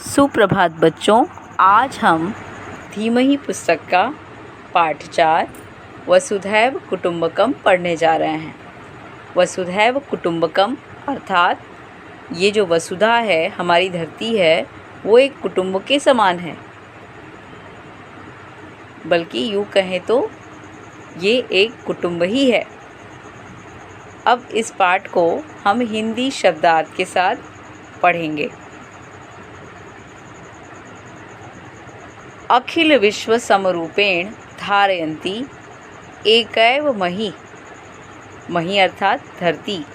सुप्रभात बच्चों, आज हम धीमहि पुस्तक का पाठ 4 वसुधैव कुटुम्बकम पढ़ने जा रहे हैं। वसुधैव कुटुम्बकम अर्थात ये जो वसुधा है, हमारी धरती है, वो एक कुटुंब के समान है। बल्कि यूँ कहें तो ये एक कुटुंब ही है। अब इस पाठ को हम हिंदी शब्दार्थ के साथ पढ़ेंगे। अखिल विश्व समरूपेण धारयन्ती एकैव मही। मही अर्थात धरती।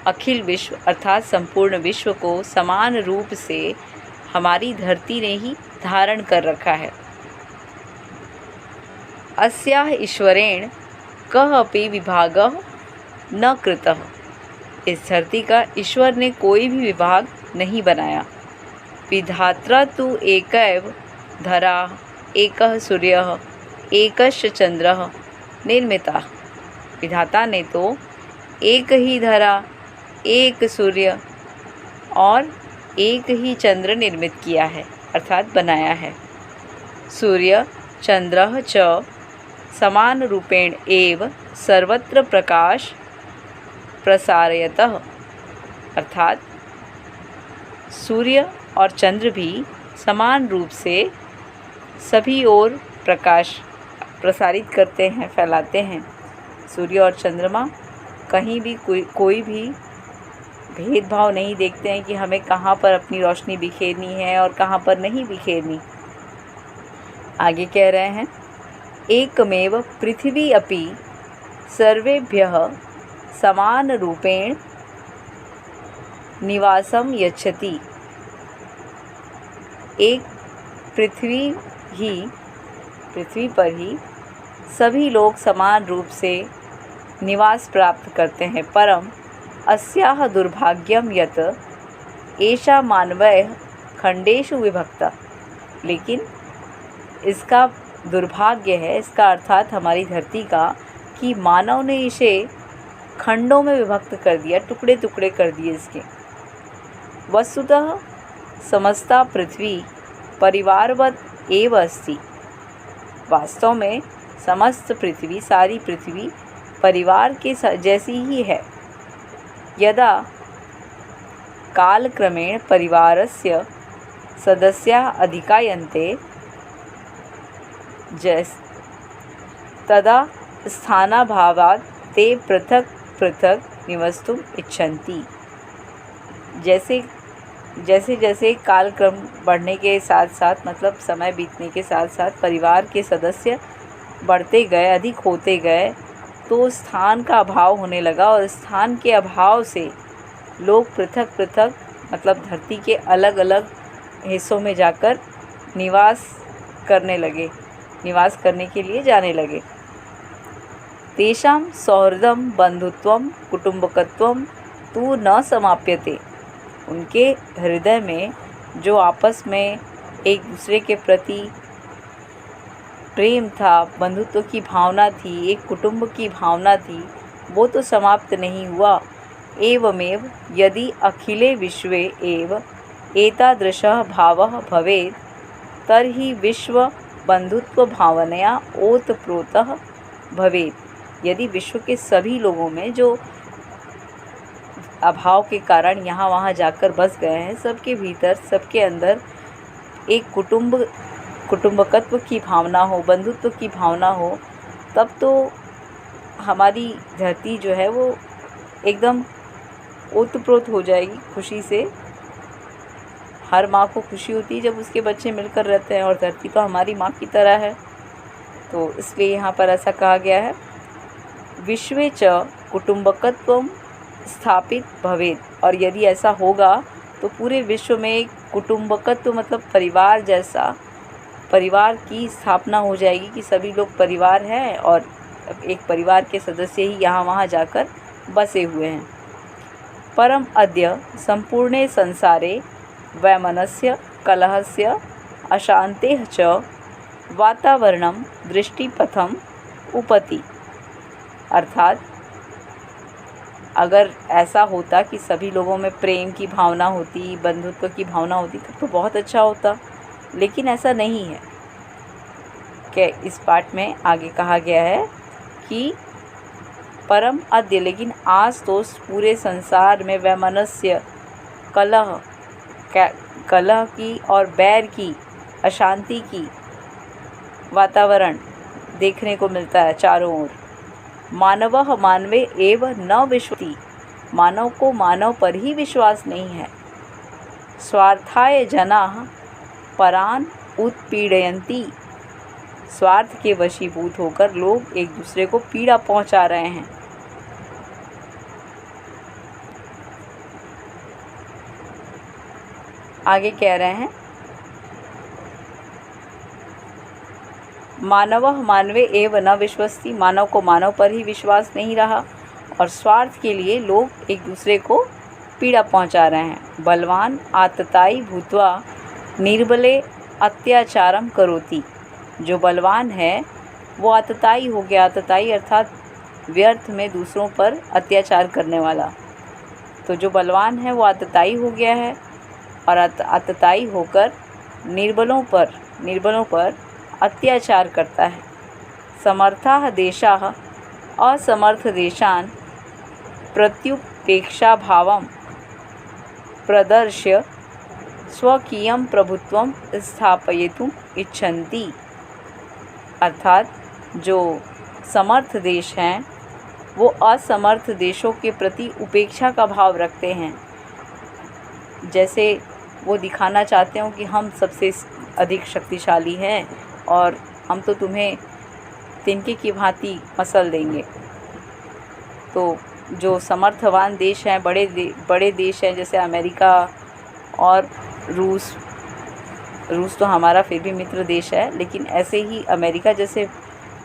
अखिल विश्व अर्थात संपूर्ण विश्व को समान रूप से हमारी धरती ने ही धारण कर रखा है। अस्याः ईश्वरेण कः अपि विभागः न कृतः। इस धरती का ईश्वर ने कोई भी विभाग नहीं बनाया। विधात्रा तु एकैव धरा एकः सूर्यः एकश्च चंद्रः निर्मिता। विधाता ने तो एक ही धरा, एक सूर्य और एक ही चंद्र निर्मित किया है अर्थात बनाया है। सूर्य चंद्रः च समान रूपेण एव सर्वत्र प्रकाश प्रसारयतः। अर्थात सूर्य और चंद्र भी समान रूप से सभी ओर प्रकाश प्रसारित करते हैं, फैलाते हैं। सूर्य और चंद्रमा कहीं भी कोई भी भेदभाव नहीं देखते हैं कि हमें कहाँ पर अपनी रोशनी बिखेरनी है और कहाँ पर नहीं बिखेरनी। आगे कह रहे हैं, एकमेव पृथ्वी अपि सर्वेभ्यः समान रूपेण निवासम यच्छति। एक पृथ्वी पर ही सभी लोग समान रूप से निवास प्राप्त करते हैं। परम अस्याः दुर्भाग्यम यत एषा मानवैः खंडेषु विभक्ता। लेकिन इसका दुर्भाग्य है, इसका अर्थात हमारी धरती का, कि मानव ने इसे खंडों में विभक्त कर दिया, टुकड़े टुकड़े कर दिए इसके। वस्तुतः समस्ता पृथ्वी परिवारवत एव अस्ति। वास्तव में समस्त पृथ्वी, सारी पृथ्वी परिवार के जैसी ही है। यदा कालक्रमेण परिवारस्य सदस्याः अधिकायन्ते तदा स्थानाभावात् ते पृथक पृथक निवस्तुम् इच्छन्ति। जैसे जैसे कालक्रम बढ़ने के साथ साथ, मतलब समय बीतने के साथ साथ परिवार के सदस्य बढ़ते गए, अधिक होते गए, तो स्थान का अभाव होने लगा और स्थान के अभाव से लोग पृथक पृथक, मतलब धरती के अलग अलग हिस्सों में जाकर निवास करने के लिए जाने लगे। तेषां सौहृदं बंधुत्वं कुटुम्बकत्वं तु न समाप्यते। उनके हृदय में जो आपस में एक दूसरे के प्रति प्रेम था, बंधुत्व की भावना थी, एक कुटुंब की भावना थी, वो तो समाप्त नहीं हुआ। एवमेव यदि अखिले विश्वे एव एतादृशः भावः भवेत् तर्हि विश्व बंधुत्व भावनया ओतप्रोतः भवेत्। यदि विश्व के सभी लोगों में जो अभाव के कारण यहाँ वहाँ जाकर बस गए हैं, सबके भीतर, सबके अंदर एक कुटुंबकत्व की भावना हो, बंधुत्व की भावना हो, तब तो हमारी धरती जो है वो एकदम ओतप्रोत हो जाएगी खुशी से। हर माँ को खुशी होती है जब उसके बच्चे मिलकर रहते हैं, और धरती तो हमारी माँ की तरह है। तो इसलिए यहाँ पर ऐसा कहा गया है, विश्वे च कुटुंबकत्वम स्थापित भवेत्। और यदि ऐसा होगा तो पूरे विश्व में एक कुटुंबकत्व, मतलब परिवार जैसा, परिवार की स्थापना हो जाएगी कि सभी लोग परिवार हैं और एक परिवार के सदस्य ही यहाँ वहाँ जाकर बसे हुए हैं। परम अद्य संपूर्णे संसारे वैमनस्य कलहस्य अशान्तेः च वातावरणं दृष्टिपथम उपति। अर्थात अगर ऐसा होता कि सभी लोगों में प्रेम की भावना होती, बंधुत्व की भावना होती, तब तो बहुत अच्छा होता, लेकिन ऐसा नहीं है। कि इस पाठ में आगे कहा गया है कि परम अद्य, लेकिन आज तो पूरे संसार में वैमनस्य, कलह की और बैर की, अशांति की वातावरण देखने को मिलता है चारों ओर। मानवः मानवे एव न विश्वति, मानव को मानव पर ही विश्वास नहीं है। स्वार्थाय जनाः परान उत्पीडयन्ति, स्वार्थ के वशीभूत होकर लोग एक दूसरे को पीड़ा पहुंचा रहे हैं। आगे कह रहे हैं मानवः मानवे एव न विश्वस्ति, मानव को मानव पर ही विश्वास नहीं रहा और स्वार्थ के लिए लोग एक दूसरे को पीड़ा पहुंचा रहे हैं। बलवान आततायी भूत्वा निर्बले अत्याचारम करोति, जो बलवान है वो आततायी हो गया। आततायी अर्थात व्यर्थ में दूसरों पर अत्याचार करने वाला। तो जो बलवान है वो आततायी हो गया है और आततायी होकर निर्बलों पर अत्याचार करता है। समर्थाः देशाः असमर्थ देशान् प्रत्युपेक्षा भावं प्रदर्श्य स्वकीयं प्रभुत्वं स्थापयितुम् इच्छन्ति, अर्थात जो समर्थ देश हैं वो असमर्थ देशों के प्रति उपेक्षा का भाव रखते हैं। जैसे वो दिखाना चाहते हो कि हम सबसे अधिक शक्तिशाली हैं और हम तो तुम्हें तिनके की भांति मसल देंगे। तो जो समर्थवान देश हैं, बड़े देश हैं, जैसे अमेरिका और रूस तो हमारा फिर भी मित्र देश है, लेकिन ऐसे ही अमेरिका जैसे,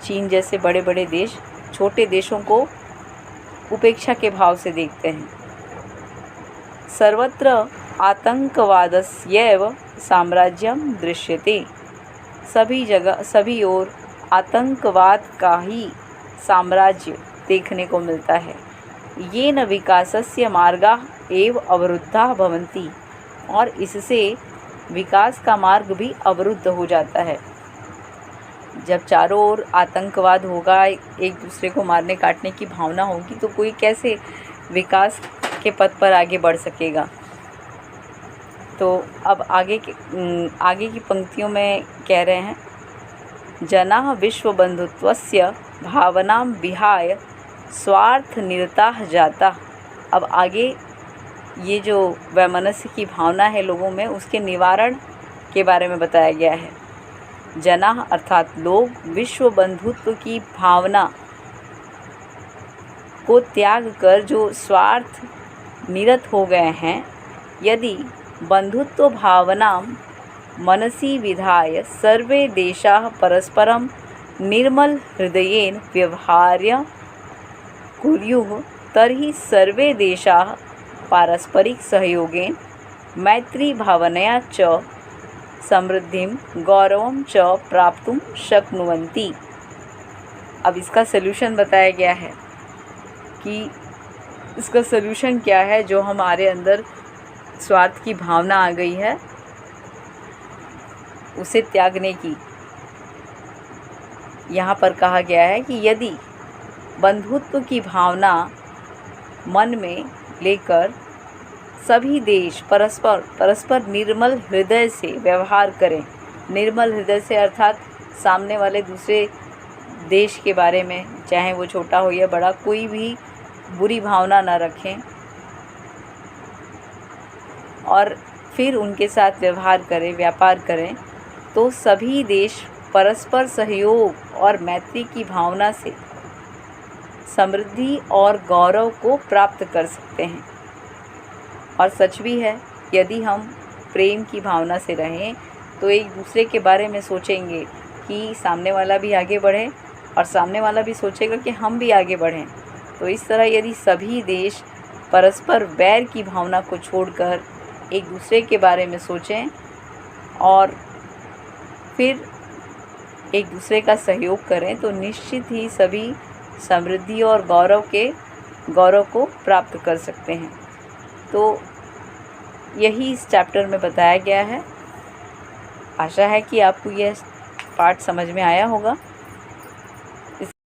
चीन जैसे बड़े बड़े देश छोटे देशों को उपेक्षा के भाव से देखते हैं। सर्वत्र आतंकवादस्यैव साम्राज्यम दृश्यते, सभी जगह सभी ओर आतंकवाद का ही साम्राज्य देखने को मिलता है। ये न विकासस्य मार्गाः एव अवरुद्धाः भवन्ति, और इससे विकास का मार्ग भी अवरुद्ध हो जाता है। जब चारों ओर आतंकवाद होगा, एक दूसरे को मारने काटने की भावना होगी, तो कोई कैसे विकास के पथ पर आगे बढ़ सकेगा। तो अब आगे की पंक्तियों में कह रहे हैं जनाः विश्वबन्धुत्वस्य भावनां विहाय स्वार्थनिरताः जाताः। अब आगे ये जो वैमनस्य की भावना है लोगों में, उसके निवारण के बारे में बताया गया है। जनाः अर्थात लोग विश्व बंधुत्व की भावना को त्याग कर जो स्वार्थ निरत हो गए हैं, यदि बंधुत्व भावनां मनसि विधाय सर्वे देशाः परस्परं निर्मल हृदयेन व्यवहार्य कुर्युः, तर्हि सर्वे देशाः पारस्परिक सहयोगेन मैत्री भावनया च समृद्धिं गौरवं च प्राप्तुं शक्नुवन्ति। अब इसका सल्यूशन बताया गया है कि इसका सल्यूशन क्या है। जो हमारे अंदर स्वार्थ की भावना आ गई है उसे त्यागने की यहाँ पर कहा गया है कि यदि बंधुत्व की भावना मन में लेकर सभी देश परस्पर निर्मल हृदय से व्यवहार करें। निर्मल हृदय से अर्थात सामने वाले दूसरे देश के बारे में, चाहे वो छोटा हो या बड़ा, कोई भी बुरी भावना न रखें और फिर उनके साथ व्यवहार करें, व्यापार करें, तो सभी देश परस्पर सहयोग और मैत्री की भावना से समृद्धि और गौरव को प्राप्त कर सकते हैं। और सच भी है, यदि हम प्रेम की भावना से रहें तो एक दूसरे के बारे में सोचेंगे कि सामने वाला भी आगे बढ़े और सामने वाला भी सोचेगा कि हम भी आगे बढ़ें। तो इस तरह यदि सभी देश परस्पर वैर की भावना को छोड़कर एक दूसरे के बारे में सोचें और फिर एक दूसरे का सहयोग करें, तो निश्चित ही सभी समृद्धि और गौरव के गौरव को प्राप्त कर सकते हैं। तो यही इस चैप्टर में बताया गया है। आशा है कि आपको यह पाठ समझ में आया होगा।